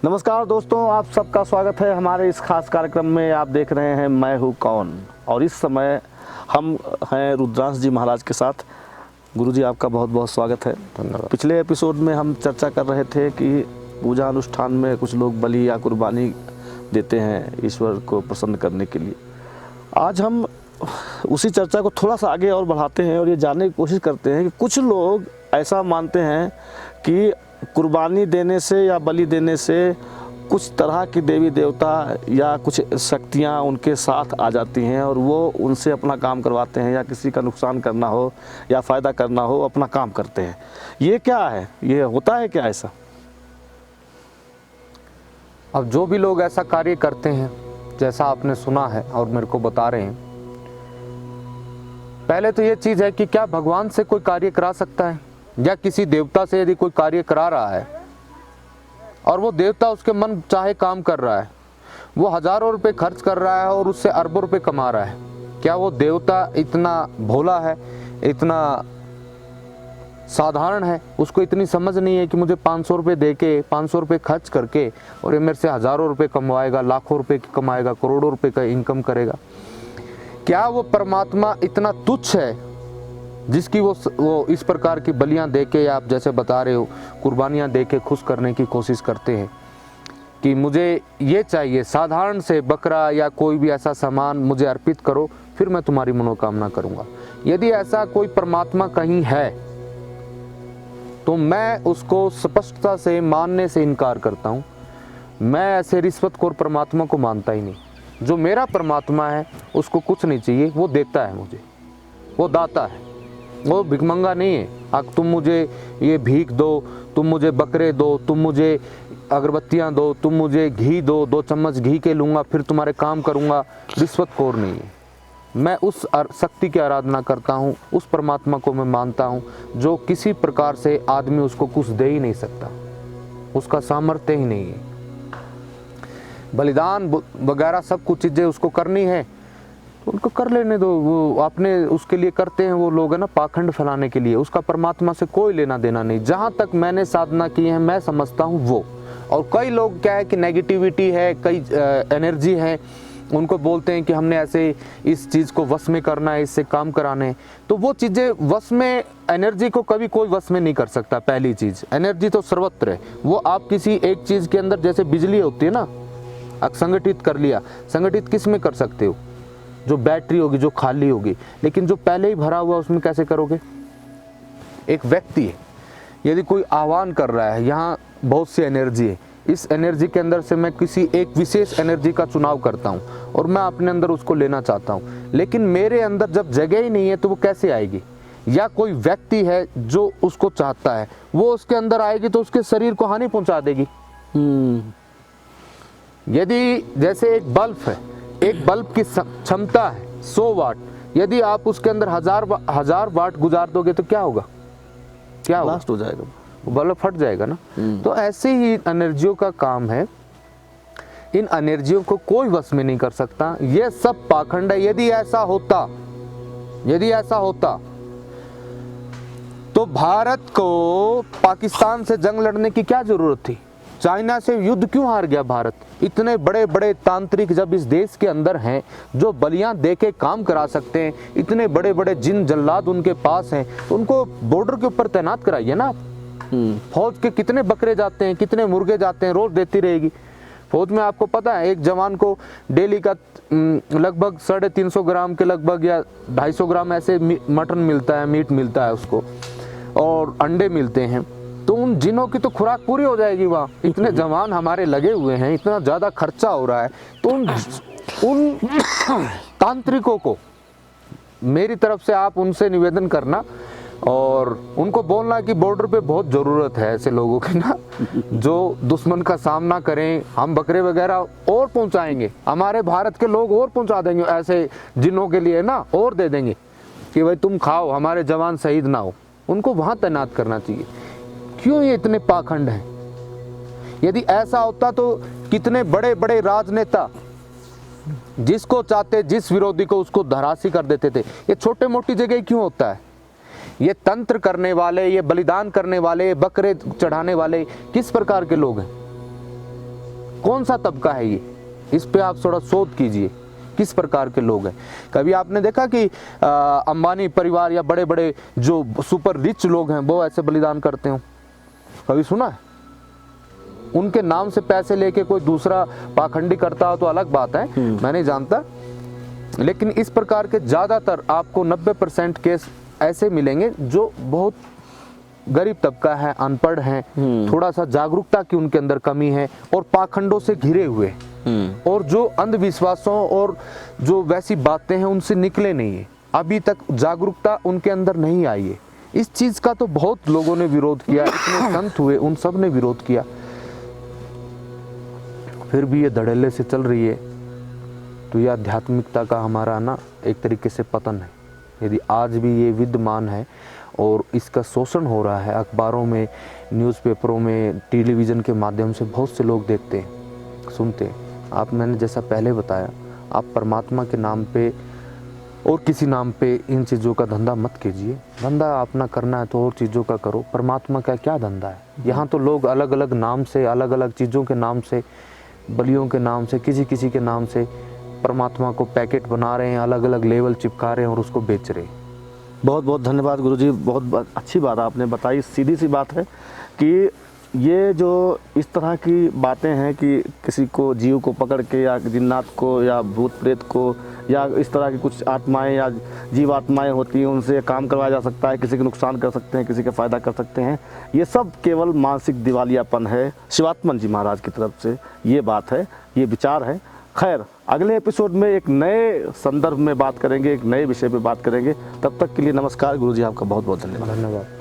नमस्कार दोस्तों, आप सबका स्वागत है हमारे इस खास कार्यक्रम में। आप देख रहे हैं मैं हूँ कौन, और इस समय हम हैं रुद्रांश जी महाराज के साथ। गुरुजी आपका बहुत बहुत स्वागत है। धन्यवाद। पिछले एपिसोड में हम चर्चा कर रहे थे कि पूजा अनुष्ठान में कुछ लोग बलि या कुर्बानी देते हैं ईश्वर को प्रसन्न करने के लिए। आज हम उसी चर्चा को थोड़ा सा आगे और बढ़ाते हैं और ये जानने की कोशिश करते हैं कि कुछ लोग ऐसा मानते हैं कि कुर्बानी देने से या बलि देने से कुछ तरह की देवी देवता या कुछ शक्तियाँ उनके साथ आ जाती हैं और वो उनसे अपना काम करवाते हैं, या किसी का नुकसान करना हो या फ़ायदा करना हो अपना काम करते हैं। ये क्या है? ये होता है क्या ऐसा? अब जो भी लोग ऐसा कार्य करते हैं, जैसा आपने सुना है और मेरे को बता रहे हैं, पहले तो ये चीज़ है कि क्या भगवान से कोई कार्य करा सकता है, या किसी देवता से यदि कोई कार्य करा रहा है और वो देवता उसके मन चाहे काम कर रहा है, वो हजारों रुपए खर्च कर रहा है और उससे अरबों रुपए कमा रहा है, क्या वो देवता इतना भोला है, इतना साधारण है, उसको इतनी समझ नहीं है कि मुझे 500 रुपये दे के 500 रुपये खर्च करके और ये मेरे से हजारों रुपए कमाएगा, लाखों रुपए कमाएगा, करोड़ों रुपए का इनकम करेगा? क्या वो परमात्मा इतना तुच्छ है जिसकी वो इस प्रकार की बलियां दे के, या आप जैसे बता रहे हो कुर्बानियां दे के खुश करने की कोशिश करते हैं कि मुझे ये चाहिए, साधारण से बकरा या कोई भी ऐसा सामान मुझे अर्पित करो, फिर मैं तुम्हारी मनोकामना करूंगा। यदि ऐसा कोई परमात्मा कहीं है तो मैं उसको स्पष्टता से मानने से इनकार करता हूँ। मैं ऐसे रिश्वतखोर परमात्मा को मानता ही नहीं। जो मेरा परमात्मा है उसको कुछ नहीं चाहिए, वो देता है मुझे, वो दाता है, वो भिखमंगा नहीं है। अब तुम मुझे ये भीख दो, तुम मुझे बकरे दो, तुम मुझे अगरबत्तियाँ दो, तुम मुझे घी दो, 2 चम्मच घी के लूँगा फिर तुम्हारे काम करूँगा, रिश्वतखोर नहीं है। मैं उस शक्ति की आराधना करता हूँ, उस परमात्मा को मैं मानता हूँ जो किसी प्रकार से आदमी उसको कुछ दे ही नहीं सकता, उसका सामर्थ्य ही नहीं है। बलिदान वगैरह सब कुछ चीज़ें उसको करनी है तो उनको कर लेने दो। वो अपने उसके लिए करते हैं वो लोग, है ना, पाखंड फैलाने के लिए। उसका परमात्मा से कोई लेना देना नहीं। जहाँ तक मैंने साधना की है मैं समझता हूँ वो। और कई लोग क्या है कि नेगेटिविटी है, कई एनर्जी है, उनको बोलते हैं कि हमने ऐसे इस चीज़ को वश में करना है, इससे काम कराने। तो वो चीज़ें वश में, एनर्जी को कभी कोई वश में नहीं कर सकता। पहली चीज़, एनर्जी तो सर्वत्र है। वो आप किसी एक चीज़ के अंदर, जैसे बिजली होती है ना, संगठित कर लिया, संगठित किस में कर सकते हो? जो बैटरी होगी, जो खाली होगी, लेकिन जो पहले ही भरा हुआ उसमें कैसे करोगे? एक व्यक्ति है, यदि कोई आह्वान कर रहा है, यहाँ बहुत सी एनर्जी है, इस एनर्जी के अंदर से मैं किसी एक विशेष एनर्जी का चुनाव करता हूँ और मैं अपने अंदर उसको लेना चाहता हूँ, लेकिन मेरे अंदर जब जगह ही नहीं है तो वो कैसे आएगी? या कोई व्यक्ति है जो उसको चाहता है, वो उसके अंदर आएगी तो उसके शरीर को हानि पहुंचा देगी। यदि जैसे एक बल्ब है, एक बल्ब की क्षमता है 100 वाट, यदि आप उसके अंदर हजार वाट गुजार दोगे तो क्या होगा? क्या होगा? ब्लास्ट हो जाएगा, वो बल्ब फट जाएगा ना। तो ऐसे ही एनर्जियों का काम है। इन एनर्जियों को कोई वश में नहीं कर सकता। ये सब पाखंड है। यदि ऐसा होता तो भारत को पाकिस्तान से जंग लड़ने की क्या जरूरत थी? चाइना से युद्ध क्यों हार गया भारत? इतने बड़े बड़े तांत्रिक जब इस देश के अंदर हैं, जो बलियां दे के काम करा सकते हैं, इतने बड़े बड़े जिन जल्लाद उनके पास हैं, तो उनको बॉर्डर के ऊपर तैनात कराइए ना। फौज के कितने बकरे जाते हैं, कितने मुर्गे जाते हैं, रोज देती रहेगी फौज में। आपको पता है एक जवान को डेली का लगभग 350 ग्राम के लगभग या 250 ग्राम ऐसे मटन मिलता है, मीट मिलता है उसको, और अंडे मिलते हैं। तो उन जिनों की तो खुराक पूरी हो जाएगी वहाँ। इतने जवान हमारे लगे हुए हैं, इतना ज़्यादा खर्चा हो रहा है, तो उन तांत्रिकों को मेरी तरफ से आप उनसे निवेदन करना और उनको बोलना कि बॉर्डर पे बहुत ज़रूरत है ऐसे लोगों की ना, जो दुश्मन का सामना करें। हम बकरे वगैरह और पहुंचाएंगे, हमारे भारत के लोग और पहुंचा देंगे ऐसे जिनों के लिए ना, और दे देंगे कि भाई तुम खाओ, हमारे जवान शहीद ना हो। उनको वहाँ तैनात करना चाहिए। क्यों ये इतने पाखंड हैं? यदि ऐसा होता तो कितने बड़े बड़े राजनेता जिसको चाहते, जिस विरोधी को उसको धराशी कर देते थे। ये छोटे मोटी जगह क्यों होता है? ये तंत्र करने वाले, ये बलिदान करने वाले, बकरे चढ़ाने वाले किस प्रकार के लोग हैं? कौन सा तबका है ये, इस पे आप थोड़ा शोध कीजिए, किस प्रकार के लोग हैं। कभी आपने देखा कि अंबानी परिवार या बड़े बड़े जो सुपर रिच लोग हैं वो ऐसे बलिदान करते हो? कभी सुना है? उनके नाम से पैसे लेके कोई दूसरा पाखंडी करता हो तो अलग बात है, मैं नहीं जानता, लेकिन इस प्रकार के ज़्यादातर आपको 90% केस ऐसे मिलेंगे जो बहुत गरीब तबका है, अनपढ़ हैं, थोड़ा सा जागरूकता की उनके अंदर कमी है और पाखंडों से घिरे हुए, और जो अंधविश्वासों और जो वैसी बातें हैं उनसे निकले नहीं है, अभी तक जागरूकता उनके अंदर नहीं आई है। इस चीज़ का तो बहुत लोगों ने विरोध किया, इतने संत हुए उन सब ने विरोध किया, फिर भी ये धड़ल्ले से चल रही है। तो ये आध्यात्मिकता का हमारा ना एक तरीके से पतन है। यदि आज भी ये विद्यमान है और इसका शोषण हो रहा है, अखबारों में, न्यूज़पेपरों में, टेलीविज़न के माध्यम से बहुत से लोग देखते हैं, सुनते हैं। आप, मैंने जैसा पहले बताया, आप परमात्मा के नाम पे और किसी नाम पे इन चीज़ों का धंधा मत कीजिए। धंधा अपना करना है तो और चीज़ों का करो, परमात्मा का क्या धंधा है? यहाँ तो लोग अलग अलग नाम से, अलग अलग चीज़ों के नाम से, बलियों के नाम से, किसी किसी के नाम से परमात्मा को पैकेट बना रहे हैं, अलग अलग लेवल चिपका रहे हैं और उसको बेच रहे हैं। बहुत बहुत धन्यवाद गुरुजी, बहुत अच्छी बात आपने बताई। सीधी सी बात है कि ये जो इस तरह की बातें हैं कि किसी को, जीव को पकड़ के या जिन्नात को या भूत प्रेत को या इस तरह की कुछ आत्माएं या जीव आत्माएं होती हैं, उनसे काम करवाया जा सकता है, किसी का नुकसान कर सकते हैं, किसी का फ़ायदा कर सकते हैं, ये सब केवल मानसिक दिवालियापन है शिवात्मन जी महाराज की तरफ से। ये बात है, ये विचार है। खैर, अगले एपिसोड में एक नए संदर्भ में बात करेंगे, एक नए विषय पे बात करेंगे। तब तक के लिए नमस्कार गुरुजी, आपका बहुत बहुत धन्यवाद। धन्यवाद।